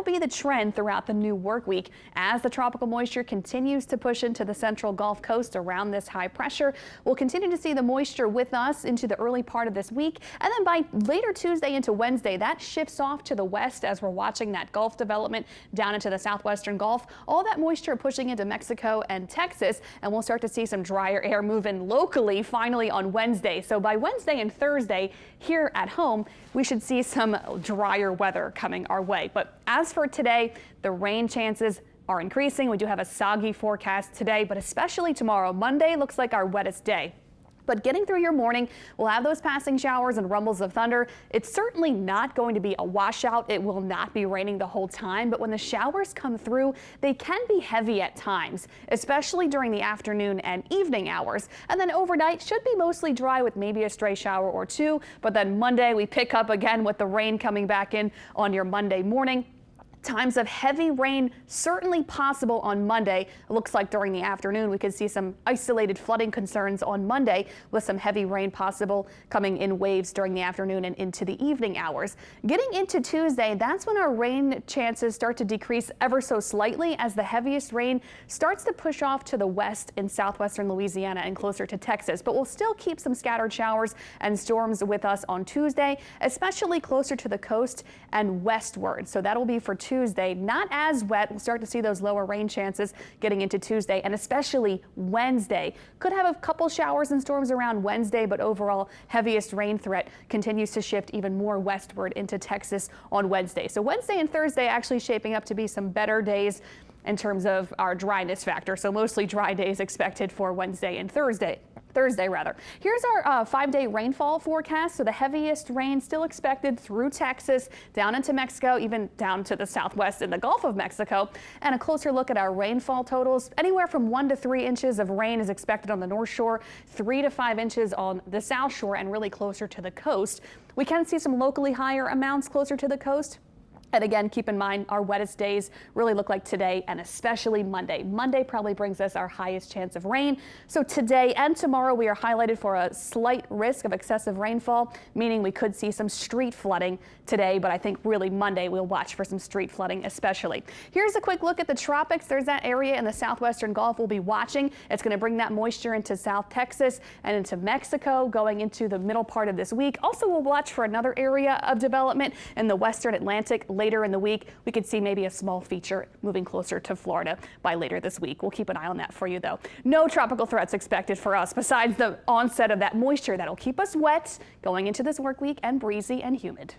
will be the trend throughout the new work week as the tropical moisture continues to push into the central Gulf Coast around this high pressure. We'll continue to see the moisture with us into the early part of this week, and then by later Tuesday into Wednesday, that shifts off to the west as we're watching that Gulf development down into the southwestern Gulf. All that moisture pushing into Mexico and Texas, and we'll start to see some drier air move in locally finally on Wednesday. So by Wednesday and Thursday here at home, we should see some drier weather coming our way. But as for today, the rain chances are increasing. We do have a soggy forecast today, but especially tomorrow. Monday looks like our wettest day. But getting through your morning, we'll have those passing showers and rumbles of thunder. It's certainly not going to be a washout. It will not be raining the whole time, but when the showers come through, they can be heavy at times, especially during the afternoon and evening hours. And then overnight should be mostly dry with maybe a stray shower or two. But then Monday, we pick up again with the rain coming back in on your Monday morning. Times of heavy rain certainly possible on Monday. It looks like during the afternoon we could see some isolated flooding concerns on Monday with some heavy rain possible coming in waves during the afternoon and into the evening hours. Getting into Tuesday, that's when our rain chances start to decrease ever so slightly as the heaviest rain starts to push off to the west in southwestern Louisiana and closer to Texas. But we'll still keep some scattered showers and storms with us on Tuesday, especially closer to the coast and westward. So that'll be for Tuesday. Not as wet. We'll start to see those lower rain chances getting into Tuesday and especially Wednesday. Could have a couple showers and storms around Wednesday, but overall heaviest rain threat continues to shift even more westward into Texas on Wednesday. So Wednesday and Thursday actually shaping up to be some better days in terms of our dryness factor. So mostly dry days expected for Wednesday and Thursday rather. Here's our 5-day rainfall forecast. So the heaviest rain still expected through Texas, down into Mexico, even down to the southwest in the Gulf of Mexico. And a closer look at our rainfall totals. Anywhere from 1 to 3 inches of rain is expected on the North Shore, 3 to 5 inches on the South Shore, and really closer to the coast. We can see some locally higher amounts closer to the coast. And again, keep in mind our wettest days really look like today and especially Monday. Monday probably brings us our highest chance of rain. So today and tomorrow we are highlighted for a slight risk of excessive rainfall, meaning we could see some street flooding today. But I think really Monday we'll watch for some street flooding especially. Here's a quick look at the tropics. There's that area in the southwestern Gulf we'll be watching. It's going to bring that moisture into South Texas and into Mexico going into the middle part of this week. Also, we'll watch for another area of development in the western Atlantic. Later in the week, we could see maybe a small feature moving closer to Florida by later this week. We'll keep an eye on that for you, though. No tropical threats expected for us besides the onset of that moisture that'll keep us wet going into this work week and breezy and humid.